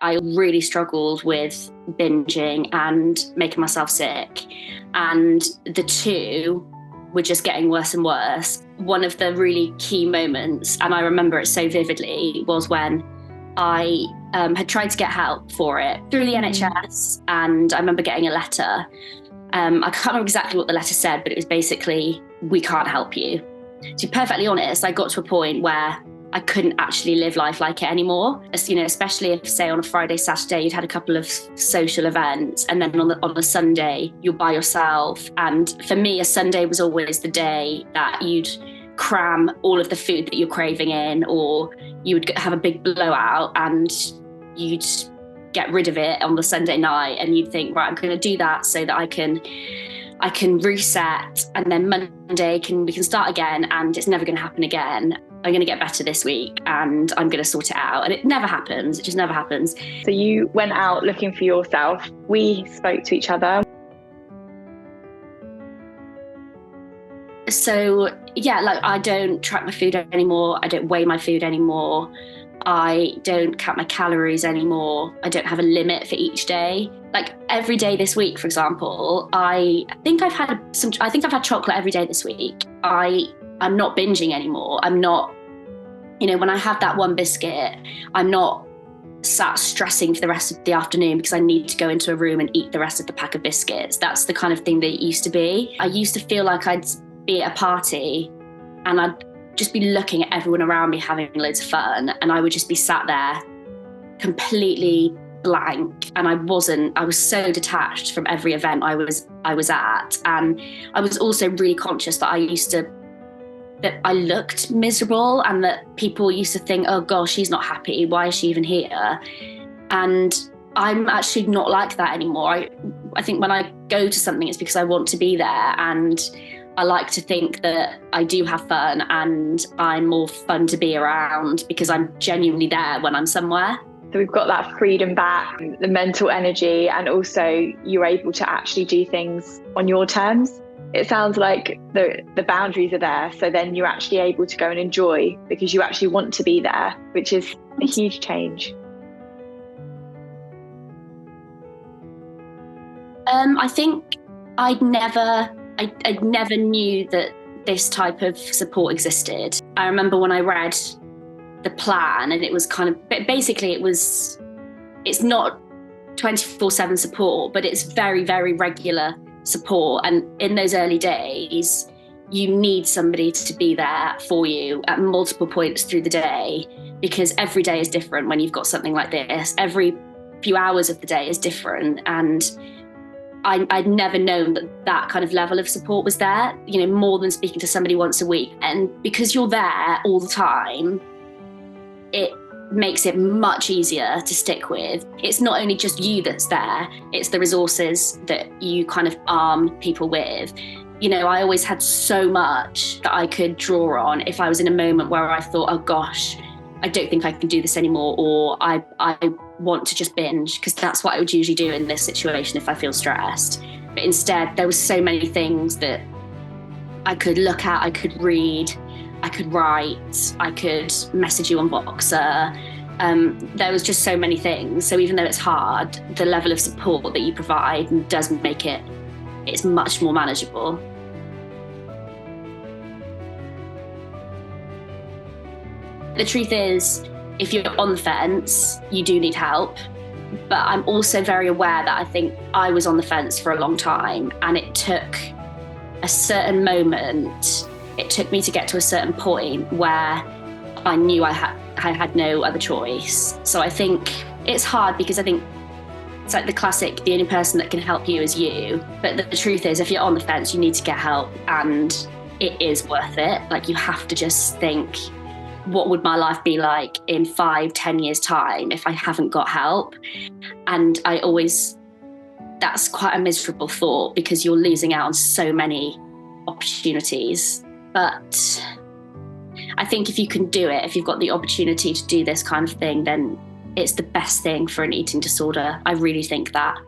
I really struggled with binging and making myself sick. And the two were just getting worse and worse. One of the really key moments, and I remember it so vividly, was when I had tried to get help for it through the NHS. And I remember getting a letter. I can't remember exactly what the letter said, but it was basically, we can't help you. To be perfectly honest, I got to a point where I couldn't actually live life like it anymore. As, you know, especially if, say, on a Friday, Saturday, you'd had a couple of social events, and then on a Sunday, you're by yourself. And for me, a Sunday was always the day that you'd cram all of the food that you're craving in, or you would have a big blowout and you'd get rid of it on the Sunday night, and you'd think, right, I'm going to do that so that I can reset, and then Monday we can start again, and it's never going to happen again. I'm going to get better this week and I'm going to sort it out. And it never happens. It just never happens. So you went out looking for yourself. We spoke to each other. So yeah, like, I don't track my food anymore. I don't weigh my food anymore. I don't count my calories anymore. I don't have a limit for each day. Like, every day this week, for example, I think I've had chocolate every day this week. I'm not binging anymore. I'm not, when I have that one biscuit, I'm not sat stressing for the rest of the afternoon because I need to go into a room and eat the rest of the pack of biscuits. That's the kind of thing that it used to be. I used to feel like I'd be at a party and I'd just be looking at everyone around me having loads of fun, and I would just be sat there completely blank, and I was so detached from every event I was at. And I was also really conscious that I looked miserable, and that people used to think, oh gosh, she's not happy, why is she even here? And I'm actually not like that anymore. I think when I go to something, it's because I want to be there, and I like to think that I do have fun and I'm more fun to be around because I'm genuinely there when I'm somewhere. So we've got that freedom back, the mental energy, and also you're able to actually do things on your terms. It sounds like the boundaries are there, so then you're actually able to go and enjoy because you actually want to be there, which is a huge change. I think I never knew that this type of support existed. I remember when I read the plan, and it was kind of, basically it's not 24/7 support, but it's very, very regular support. And in those early days, you need somebody to be there for you at multiple points through the day, because every day is different when you've got something like this. Every few hours of the day is different. And I'd never known that kind of level of support was there, more than speaking to somebody once a week. And because you're there all the time, it makes it much easier to stick with. It's not only just you that's there, it's the resources that you kind of arm people with. I always had so much that I could draw on if I was in a moment where I thought, oh gosh, I don't think I can do this anymore, or I want to just binge, because that's what I would usually do in this situation if I feel stressed. But instead, there were so many things that I could look at, I could read, I could write, I could message you on Voxer. There was just so many things. So even though it's hard, the level of support that you provide does make it's much more manageable. The truth is, if you're on the fence, you do need help. But I'm also very aware that I think I was on the fence for a long time, and it took a certain moment. It took me to get to a certain point where I knew I had no other choice. So I think it's hard because I think it's like the classic, the only person that can help you is you. But the truth is, if you're on the fence, you need to get help, and it is worth it. Like, you have to just think, what would my life be like in 5-10 years time if I haven't got help? And that's quite a miserable thought, because you're losing out on so many opportunities. But I think if you can do it, if you've got the opportunity to do this kind of thing, then it's the best thing for an eating disorder. I really think that.